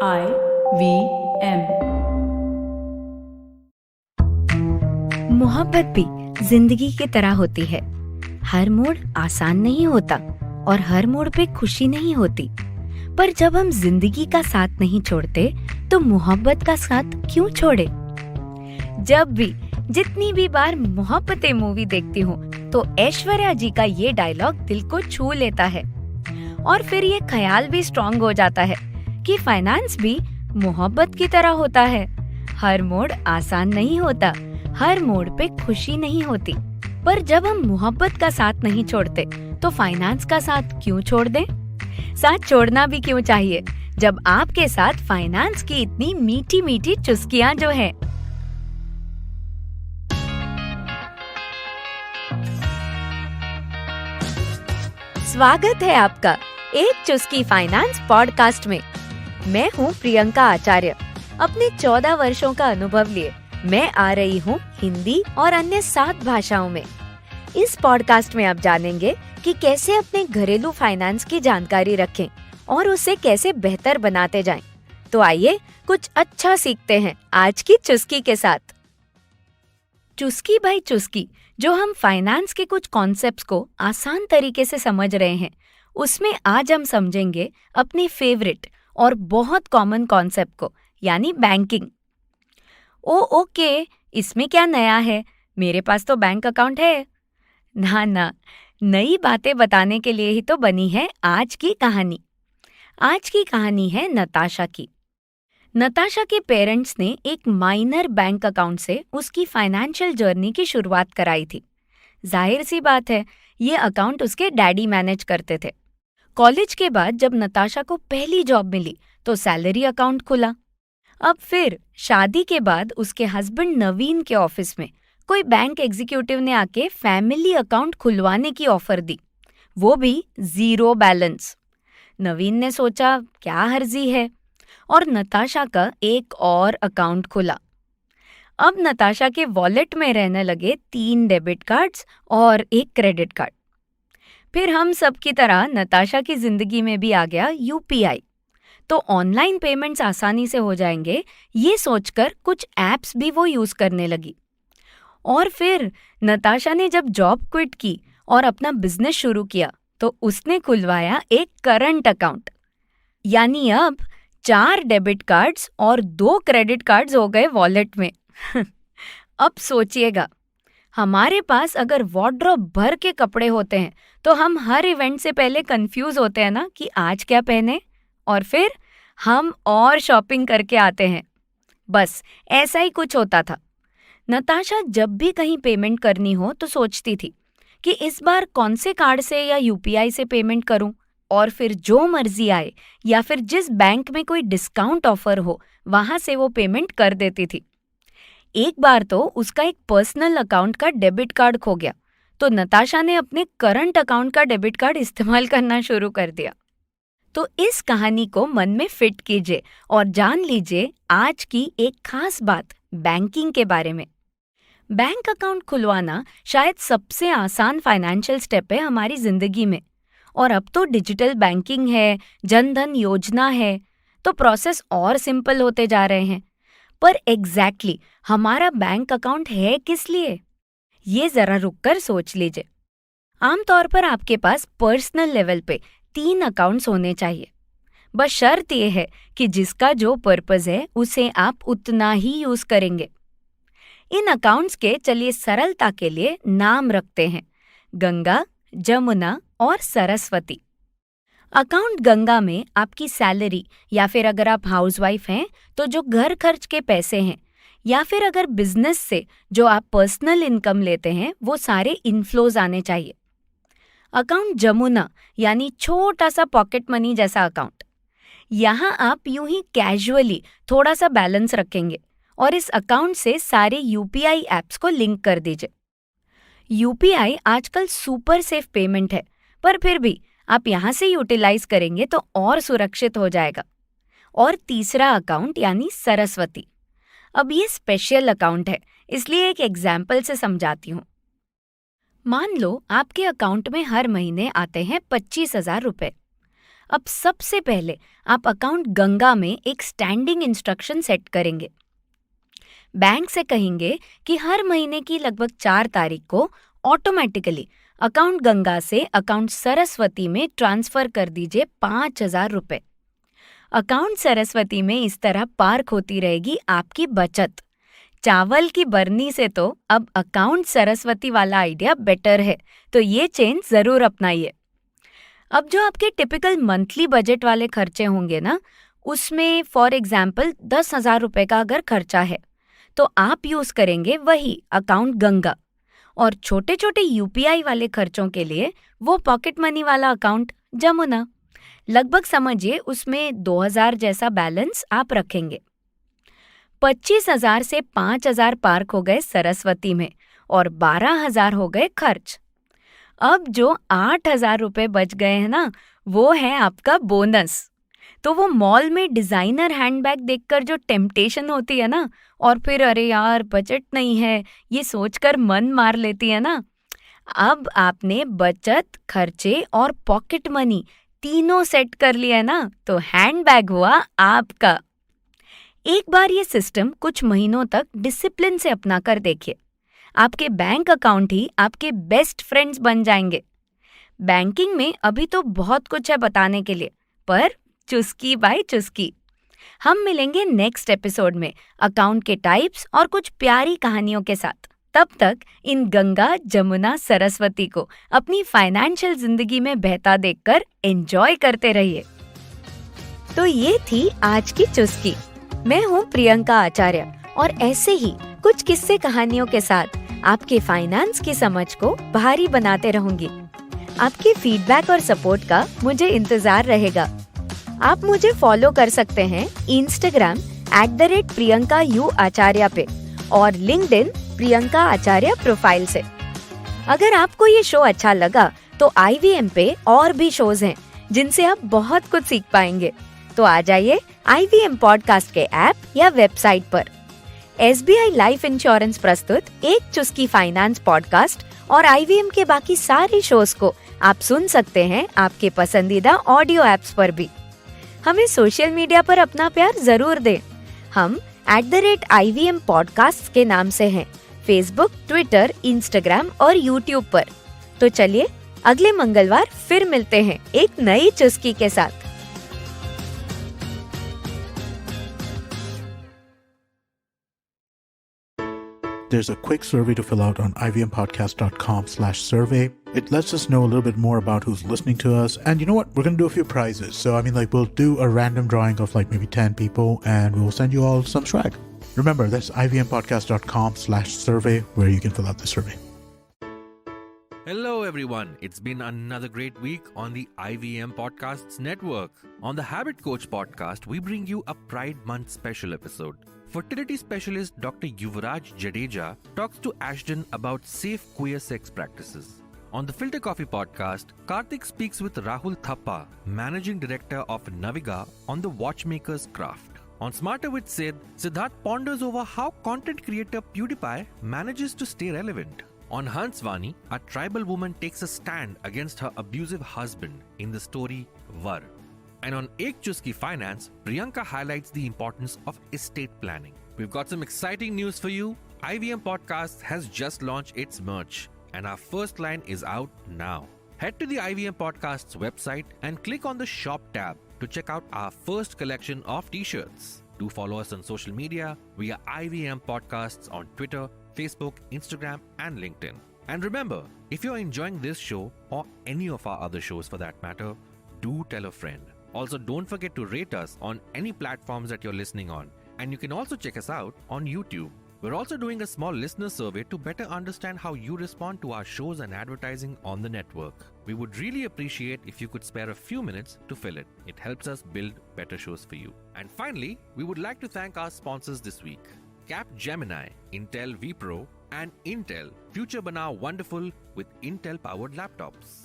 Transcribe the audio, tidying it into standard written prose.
IVM। मोहब्बत भी जिंदगी की तरह होती है। हर मोड़ आसान नहीं होता और हर मोड़ पे खुशी नहीं होती। पर जब हम जिंदगी का साथ नहीं छोड़ते तो मोहब्बत का साथ क्यों छोड़े? जब भी जितनी भी बार मोहब्बतें मूवी देखती हूँ तो ऐश्वर्या जी का ये डायलॉग दिल को छू लेता है। और फिर ये ख्याल भी स्ट्रॉन्ग हो जाता है कि फाइनेंस भी मोहब्बत की तरह होता है। हर मोड़ आसान नहीं होता, हर मोड़ पे खुशी नहीं होती। पर जब हम मोहब्बत का साथ नहीं छोड़ते तो फाइनेंस का साथ क्यों छोड़ दें? साथ छोड़ना भी क्यों चाहिए जब आपके साथ फाइनेंस की इतनी मीठी मीठी चुस्कियां जो है। स्वागत है आपका एक चुस्की फाइनेंस पॉडकास्ट में। मैं हूँ प्रियंका आचार्य। अपने 14 वर्षों का अनुभव लिए मैं आ रही हूँ हिंदी और अन्य 7 भाषाओं में। इस पॉडकास्ट में आप जानेंगे कि कैसे अपने घरेलू फाइनेंस की जानकारी रखें और उसे कैसे बेहतर बनाते जाएं। तो आइए कुछ अच्छा सीखते हैं आज की चुस्की के साथ। चुस्की बाई चुस्की जो हम फाइनेंस के कुछ कॉन्सेप्ट्स को आसान तरीके से समझ रहे हैं, उसमें आज हम समझेंगे अपने फेवरेट और बहुत कॉमन कॉन्सेप्ट को, यानी बैंकिंग। ओके, इसमें क्या नया है? मेरे पास तो बैंक अकाउंट है। ना, नई बातें बताने के लिए ही तो बनी है आज की कहानी। आज की कहानी है नताशा की। नताशा के पेरेंट्स ने एक माइनर बैंक अकाउंट से उसकी फाइनेंशियल जर्नी की शुरुआत कराई थी। जाहिर सी बात है, ये अकाउंट उसके डैडी मैनेज करते थे। कॉलेज के बाद जब नताशा को पहली जॉब मिली तो सैलरी अकाउंट खुला। अब फिर शादी के बाद उसके हस्बैंड नवीन के ऑफिस में कोई बैंक एग्जीक्यूटिव ने आके फैमिली अकाउंट खुलवाने की ऑफर दी, वो भी 0 बैलेंस। नवीन ने सोचा क्या हर्जी है, और नताशा का एक और अकाउंट खुला। अब नताशा के वॉलेट में रहने लगे 3 डेबिट कार्ड्स और 1 क्रेडिट कार्ड। फिर हम सब की तरह नताशा की जिंदगी में भी आ गया यूपीआई। तो ऑनलाइन पेमेंट्स आसानी से हो जाएंगे, ये सोचकर कुछ ऐप्स भी वो यूज करने लगी। और फिर नताशा ने जब जॉब क्विट की और अपना बिजनेस शुरू किया तो उसने खुलवाया एक करंट अकाउंट। यानी अब 4 डेबिट कार्ड्स और 2 क्रेडिट कार्ड्स हो गए वॉलेट में। अब सोचिएगा, हमारे पास अगर वार्डरोब भर के कपड़े होते हैं तो हम हर इवेंट से पहले कंफ्यूज होते हैं ना कि आज क्या पहने, और फिर हम और शॉपिंग करके आते हैं। बस ऐसा ही कुछ होता था। नताशा जब भी कहीं पेमेंट करनी हो तो सोचती थी कि इस बार कौन से कार्ड से या यूपीआई से पेमेंट करूं, और फिर जो मर्जी आए या फिर जिस बैंक में कोई डिस्काउंट ऑफर हो वहां से वो पेमेंट कर देती थी। एक बार तो उसका एक पर्सनल अकाउंट का डेबिट कार्ड खो गया तो नताशा ने अपने करंट अकाउंट का डेबिट कार्ड इस्तेमाल करना शुरू कर दिया। तो इस कहानी को मन में फिट कीजिए और जान लीजिए आज की एक खास बात बैंकिंग के बारे में। बैंक अकाउंट खुलवाना शायद सबसे आसान फाइनेंशियल स्टेप है हमारी जिंदगी में। और अब तो डिजिटल बैंकिंग है, जनधन योजना है, तो प्रोसेस और सिंपल होते जा रहे हैं। पर एग्जैक्टली हमारा बैंक अकाउंट है किस लिए? ये जरा रुककर सोच लीजिए। आमतौर पर आपके पास पर्सनल लेवल पे 3 अकाउंट्स होने चाहिए। बस शर्त ये है कि जिसका जो पर्पस है उसे आप उतना ही यूज करेंगे। इन अकाउंट्स के चलिए सरलता के लिए नाम रखते हैं गंगा, जमुना और सरस्वती। अकाउंट गंगा में आपकी सैलरी, या फिर अगर आप हाउसवाइफ हैं तो जो घर खर्च के पैसे हैं, या फिर अगर बिजनेस से जो आप पर्सनल इनकम लेते हैं, वो सारे इनफ्लोज आने चाहिए। अकाउंट जमुना यानी छोटा सा पॉकेट मनी जैसा अकाउंट। यहाँ आप यूं ही कैजुअली थोड़ा सा बैलेंस रखेंगे और इस अकाउंट से सारे यूपीआई ऐप्स को लिंक कर दीजिए। यूपीआई आजकल सुपर सेफ पेमेंट है, पर फिर भी आप यहाँ से यूटिलाइज करेंगे तो और सुरक्षित हो जाएगा। और तीसरा अकाउंट यानी सरस्वती। अब ये स्पेशल अकाउंट है, इसलिए एक एग्जाम्पल से समझाती हूँ। मान लो आपके अकाउंट में हर महीने आते हैं 25,000 रुपए। अब सबसे पहले आप अकाउंट गंगा में एक स्टैंडिंग इंस्ट्रक्शन सेट करेंगे। बैंक से कहेंगे कि हर महीने की लगभग 4 तारीख को ऑटोमेटिकली अकाउंट गंगा से अकाउंट सरस्वती में ट्रांसफर कर दीजिए 5,000 रुपए। अकाउंट सरस्वती में इस तरह पार्क होती रहेगी आपकी बचत। चावल की बरनी से तो अब अकाउंट सरस्वती वाला आइडिया बेटर है, तो ये चेंज जरूर अपनाइए। अब जो आपके टिपिकल मंथली बजट वाले खर्चे होंगे ना, उसमें फॉर एग्जाम्पल 10,000 रुपए का अगर खर्चा है तो आप यूज करेंगे वही अकाउंट गंगा, और छोटे छोटे यूपीआई वाले खर्चों के लिए वो पॉकेट मनी वाला अकाउंट जमुना। लगभग समझिए उसमें 2,000 जैसा बैलेंस आप रखेंगे। 25,000 से 5,000 पार्क हो गए सरस्वती में और 12,000 हो गए खर्च। अब जो 8,000 रुपए बच गए हैं ना, वो है आपका बोनस। तो वो मॉल में डिजाइनर हैंडबैग देखकर जो टेम्पटेशन होती है ना, और फिर अरे यार बजट नहीं है, ये सोचकर मन मार लेती है ना, अब आपने बचत, खर्चे और पॉकेट मनी तीनों सेट कर लिया है ना, तो हैंडबैग हुआ आपका। एक बार ये सिस्टम कुछ महीनों तक डिसिप्लिन से अपना कर देखिए, आपके बैंक अकाउंट ही आपके बेस्ट फ्रेंड्स बन जाएंगे। बैंकिंग में अभी तो बहुत कुछ है बताने के लिए, पर चुस्की बाय चुस्की। हम मिलेंगे नेक्स्ट एपिसोड में अकाउंट के टाइप्स और कुछ प्यारी कहानियों के साथ। तब तक इन गंगा, जमुना, सरस्वती को अपनी फाइनेंशियल जिंदगी में बहता देखकर एंजॉय करते रहिए। तो ये थी आज की चुस्की। मैं हूँ प्रियंका आचार्य, और ऐसे ही कुछ किस्से कहानियों के साथ आपके फाइनेंस की समझ को भारी बनाते रहूंगी। आपके फीडबैक और सपोर्ट का मुझे इंतजार रहेगा। आप मुझे फॉलो कर सकते हैं इंस्टाग्राम @PriyankaU पे और लिंक्डइन प्रियंका आचार्य प्रोफाइल से। अगर आपको ये शो अच्छा लगा तो IVM पे और भी शोज हैं जिनसे आप बहुत कुछ सीख पाएंगे। तो आ जाइए IVM पॉडकास्ट के ऐप या वेबसाइट पर। SBI लाइफ इंश्योरेंस प्रस्तुत एक चुस्की फाइनेंस पॉडकास्ट और IVM के बाकी सारे शोज को आप सुन सकते हैं आपके पसंदीदा ऑडियो एप्स पर भी। हमें सोशल मीडिया पर अपना प्यार जरूर दें। हम @IVM पॉडकास्ट के नाम से हैं, फेसबुक, ट्विटर, इंस्टाग्राम और यूट्यूब पर। तो चलिए अगले मंगलवार फिर मिलते हैं एक नई चुस्की के साथ। There's a quick survey to fill out on ivmpodcast.com/survey. It lets us know a little bit more about who's listening to us. And you know what? We're going to do a few prizes. So, we'll do a random drawing of maybe 10 people and we'll send you all some swag. Remember, that's ivmpodcast.com/survey where you can fill out the survey. Hello everyone, it's been another great week on the IVM Podcasts Network. On the Habit Coach podcast, we bring you a Pride Month special episode. Fertility specialist Dr. Yuvraj Jadeja talks to Ashton about safe queer sex practices. On the Filter Coffee podcast, Karthik speaks with Rahul Thappa, managing director of Naviga, on the watchmaker's craft. On Smarter with Sid, Siddharth ponders over how content creator PewDiePie manages to stay relevant. On Hansvani, a tribal woman takes a stand against her abusive husband in the story Var. And on Ek Chuski Finance, Priyanka highlights the importance of estate planning. We've got some exciting news for you. IVM Podcast has just launched its merch, and our first line is out now. Head to the IVM Podcast's website and click on the Shop tab to check out our first collection of t-shirts. Do follow us on social media via IVM Podcasts on Twitter, Facebook, Instagram, and LinkedIn. And remember, if you're enjoying this show or any of our other shows for that matter, do tell a friend. Also, don't forget to rate us on any platforms that you're listening on. And you can also check us out on YouTube. We're also doing a small listener survey to better understand how you respond to our shows and advertising on the network. We would really appreciate if you could spare a few minutes to fill it. It helps us build better shows for you. And finally, we would like to thank our sponsors this week: Capgemini, Intel vPro, and Intel. Future Banao Wonderful with Intel-powered laptops.